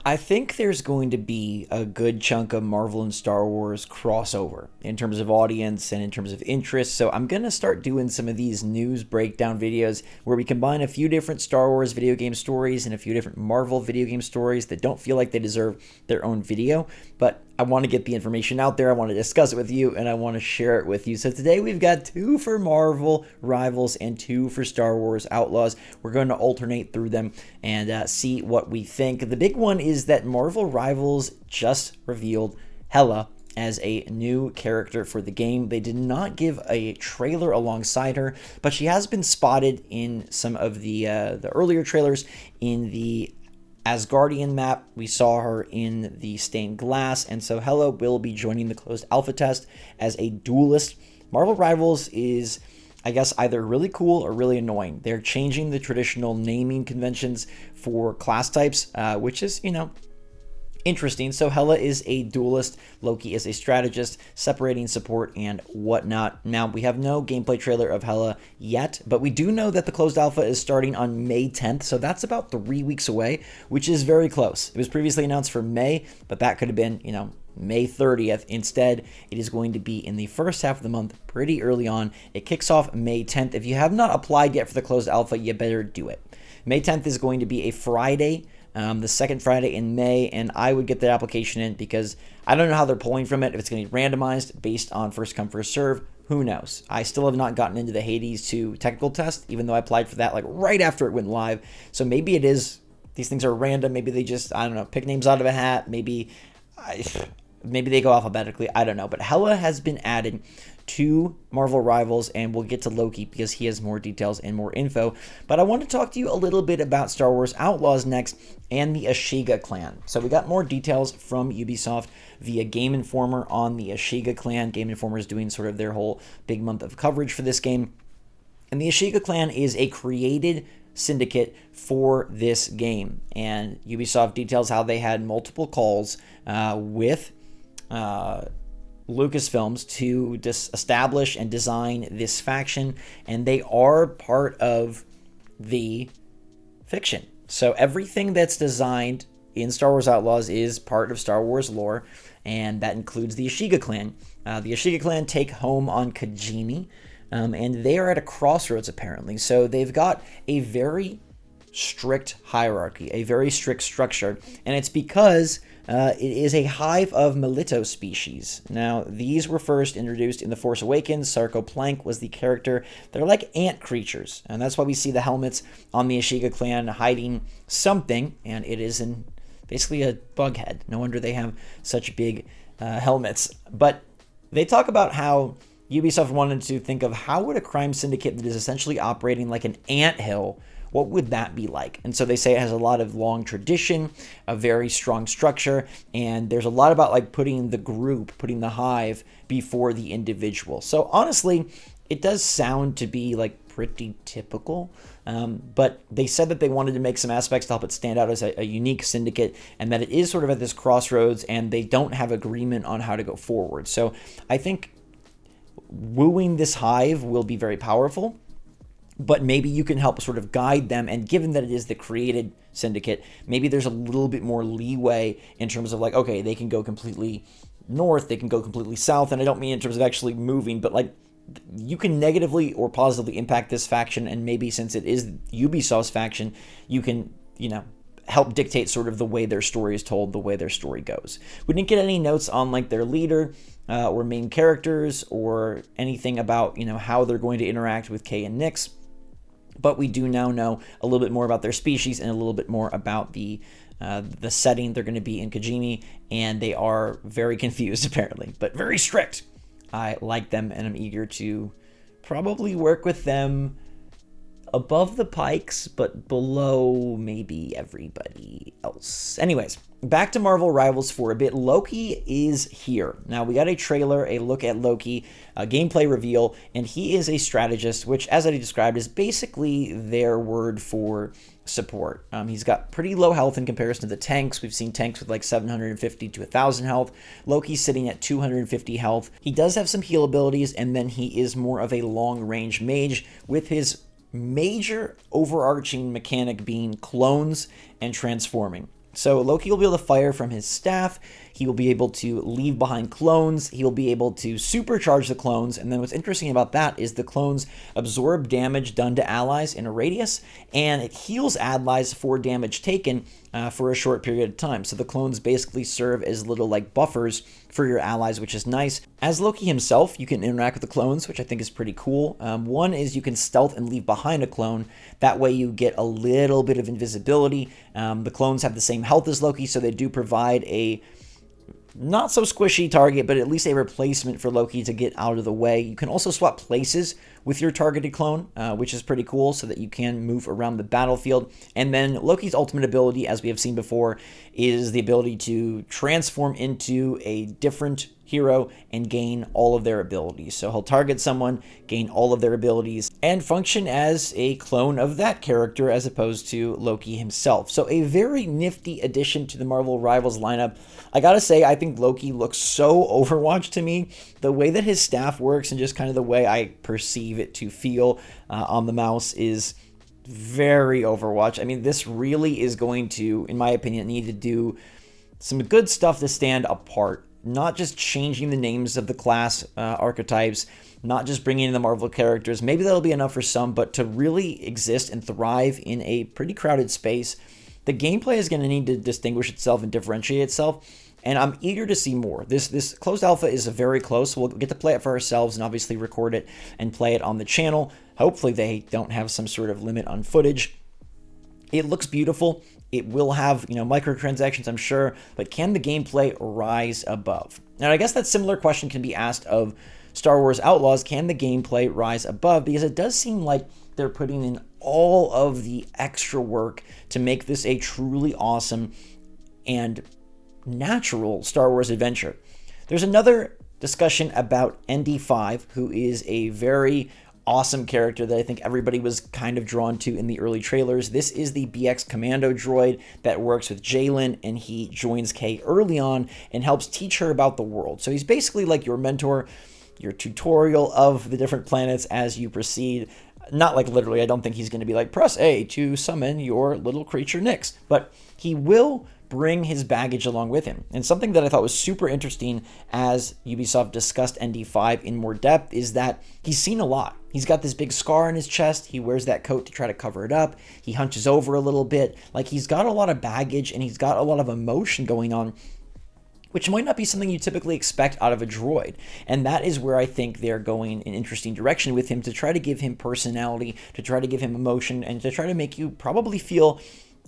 I think there's going to be a good chunk of Marvel and Star Wars crossover in terms of audience and in terms of interest. So I'm going to start doing some of these news breakdown videos where we combine a few different Star Wars video game stories and a few different Marvel video game stories that don't feel like they deserve their own video. But I want to get the information out there. I want to discuss it with you and I want to share it with you. So today we've got 2 for Marvel Rivals and 2 for Star Wars Outlaws. We're going to alternate through them and see what we think. The big one is that Marvel Rivals just revealed Hela as a new character for the game. They did not give a trailer alongside her, but she has been spotted in some of the earlier trailers in the Asgardian map. We saw her in the stained glass, and so Hela will be joining the closed alpha test as a duelist. Marvel Rivals is, I guess, either really cool or really annoying. They're changing the traditional naming conventions for class types, which is, interesting. So Hela is a duelist, Loki is a strategist, separating support and whatnot. Now, we have no gameplay trailer of Hela yet, but we do know that the closed alpha is starting on May 10th, so that's about 3 weeks away, which is very close. It was previously announced for May, but that could have been, May 30th. Instead, it is going to be in the first half of the month, pretty early on. It kicks off May 10th. If you have not applied yet for the closed alpha, you better do it. May 10th is going to be a Friday, the second Friday in May, and I would get that application in because I don't know how they're pulling from it. If it's going to be randomized based on first come, first serve, who knows? I still have not gotten into the Hades 2 technical test, even though I applied for that like right after it went live. So maybe it is, these things are random. Maybe they just, I don't know, pick names out of a hat. Maybe they go alphabetically. I don't know. But Hela has been added to Marvel Rivals, and we'll get to Loki because he has more details and more info. But I want to talk to you a little bit about Star Wars Outlaws next and the Ashiga clan. So we got more details from Ubisoft via Game Informer on the Ashiga clan. Game Informer is doing sort of their whole big month of coverage for this game. And the Ashiga clan is a created syndicate for this game. And Ubisoft details how they had multiple calls with Lucasfilms to establish and design this faction, and they are part of the fiction. So everything that's designed in Star Wars Outlaws is part of Star Wars lore, and that includes the Ashiga clan. The Ashiga clan take home on Kijimi, and they are at a crossroads apparently. So they've got a very strict hierarchy, a very strict structure, and it's because it is a hive of Melito species. Now, these were first introduced in The Force Awakens. Sarko Plank was the character. They're like ant creatures, and that's why we see the helmets on the Ashiga clan hiding something, and it is basically a bug head. No wonder they have such big helmets. But they talk about how Ubisoft wanted to think of how would a crime syndicate that is essentially operating like an anthill, what would that be like? And so they say it has a lot of long tradition, a very strong structure, and there's a lot about like putting the hive before the individual. So honestly, it does sound to be like pretty typical, but they said that they wanted to make some aspects to help it stand out as a unique syndicate, and that it is sort of at this crossroads and they don't have agreement on how to go forward. So I think wooing this hive will be very powerful, but maybe you can help sort of guide them. And given that it is the created syndicate, maybe there's a little bit more leeway in terms of like, okay, they can go completely north, they can go completely south. And I don't mean in terms of actually moving, but like you can negatively or positively impact this faction. And maybe since it is Ubisoft's faction, you can, help dictate sort of the way their story is told, the way their story goes. We didn't get any notes on like their leader or main characters or anything about, how they're going to interact with Kay and Nyx. But we do now know a little bit more about their species and a little bit more about the setting. They're going to be in Kijimi, and they are very confused apparently, but very strict. I like them, and I'm eager to probably work with them above the Pikes, but below maybe everybody else. Anyways, back to Marvel Rivals for a bit. Loki is here. Now, we got a trailer, a look at Loki, a gameplay reveal, and he is a strategist, which, as I described, is basically their word for support. He's got pretty low health in comparison to the tanks. We've seen tanks with like 750 to 1,000 health. Loki's sitting at 250 health. He does have some heal abilities, and then he is more of a long-range mage with his major overarching mechanic being clones and transforming. So Loki will be able to fire from his staff. He will be able to leave behind clones. He will be able to supercharge the clones. And then what's interesting about that is the clones absorb damage done to allies in a radius, and it heals allies for damage taken for a short period of time. So the clones basically serve as little like buffers for your allies, which is nice. As Loki himself, you can interact with the clones, which I think is pretty cool. One is you can stealth and leave behind a clone. That way you get a little bit of invisibility. The clones have the same health as Loki, so they do provide a not so squishy target, but at least a replacement for Loki to get out of the way. You can also swap places with your targeted clone, which is pretty cool, so that you can move around the battlefield. And then Loki's ultimate ability, as we have seen before, is the ability to transform into a different hero and gain all of their abilities. So he'll target someone, gain all of their abilities, and function as a clone of that character as opposed to Loki himself. So a very nifty addition to the Marvel Rivals lineup. I gotta say, I think Loki looks so Overwatch to me. The way that his staff works and just kind of the way I perceive it to feel on the mouse is very Overwatch. I mean, this really is going to, in my opinion, need to do some good stuff to stand apart. Not just changing the names of the class archetypes, not just bringing in the Marvel characters. Maybe that'll be enough for some, but to really exist and thrive in a pretty crowded space, the gameplay is going to need to distinguish itself and differentiate itself. And I'm eager to see more. This closed alpha is very close. We'll get to play it for ourselves and obviously record it and play it on the channel. Hopefully they don't have some sort of limit on footage. It looks beautiful. It will have, microtransactions, I'm sure, but can the gameplay rise above? Now, I guess that similar question can be asked of Star Wars Outlaws. Can the gameplay rise above? Because it does seem like they're putting in all of the extra work to make this a truly awesome and natural Star Wars adventure. There's another discussion about ND5, who is a very awesome character that I think everybody was kind of drawn to in the early trailers. This is the BX Commando droid that works with Jaylen, and he joins Kay early on and helps teach her about the world. So he's basically like your mentor, your tutorial of the different planets as you proceed. Not like literally, I don't think he's going to be like, press A to summon your little creature Nyx, but he will bring his baggage along with him. And something that I thought was super interesting as Ubisoft discussed ND5 in more depth is that he's seen a lot. He's got this big scar on his chest. He wears that coat to try to cover it up. He hunches over a little bit. Like, he's got a lot of baggage and he's got a lot of emotion going on, which might not be something you typically expect out of a droid. And that is where I think they're going an interesting direction with him, to try to give him personality, to try to give him emotion, and to try to make you probably feel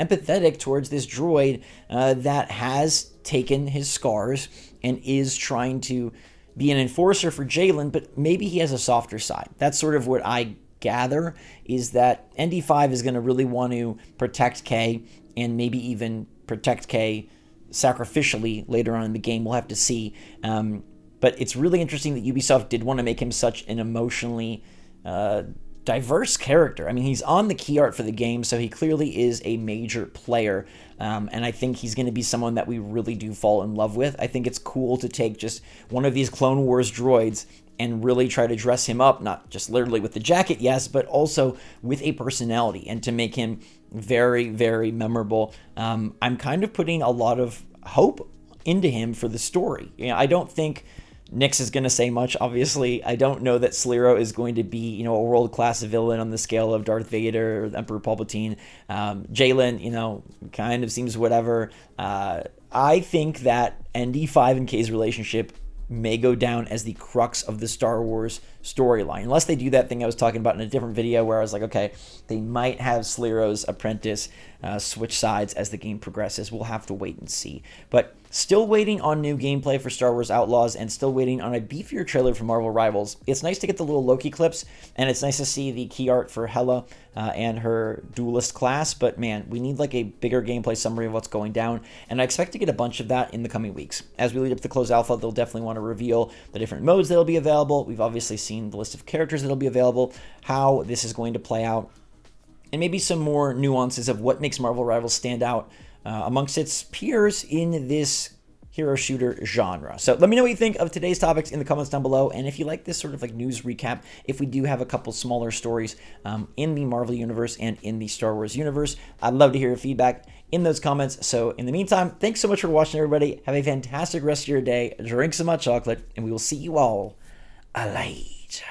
empathetic towards this droid that has taken his scars and is trying to be an enforcer for Jaylen, but maybe he has a softer side. That's sort of what I gather, is that ND5 is going to really want to protect Kay, and maybe even protect Kay sacrificially later on in the game. We'll have to see. But it's really interesting that Ubisoft did want to make him such an emotionally diverse character. I mean, he's on the key art for the game, so he clearly is a major player, and I think he's going to be someone that we really do fall in love with. I think it's cool to take just one of these Clone Wars droids and really try to dress him up, not just literally with the jacket, yes, but also with a personality, and to make him very, very memorable. I'm kind of putting a lot of hope into him for the story. I don't think Nyx is going to say much, obviously. I don't know that Sliro is going to be, a world-class villain on the scale of Darth Vader or Emperor Palpatine. Jaylen, kind of seems whatever. I think that ND5 and Kay's relationship may go down as the crux of the Star Wars storyline, unless they do that thing I was talking about in a different video where I was like, okay, they might have Sliro's apprentice switch sides as the game progresses. We'll have to wait and see. But still waiting on new gameplay for Star Wars Outlaws, and still waiting on a beefier trailer for Marvel Rivals. It's nice to get the little Loki clips, and it's nice to see the key art for Hela and her duelist class, but man, we need like a bigger gameplay summary of what's going down, and I expect to get a bunch of that in the coming weeks. As we lead up to the closed alpha, they'll definitely want to reveal the different modes that'll be available. We've obviously seen the list of characters that'll be available, how this is going to play out, and maybe some more nuances of what makes Marvel Rivals stand out amongst its peers in this hero shooter genre. So let me know what you think of today's topics in the comments down below. And if you like this sort of like news recap, if we do have a couple smaller stories in the Marvel universe and in the Star Wars universe, I'd love to hear your feedback in those comments. So in the meantime, thanks so much for watching, everybody. Have a fantastic rest of your day. Drink some hot chocolate, and we will see you all later.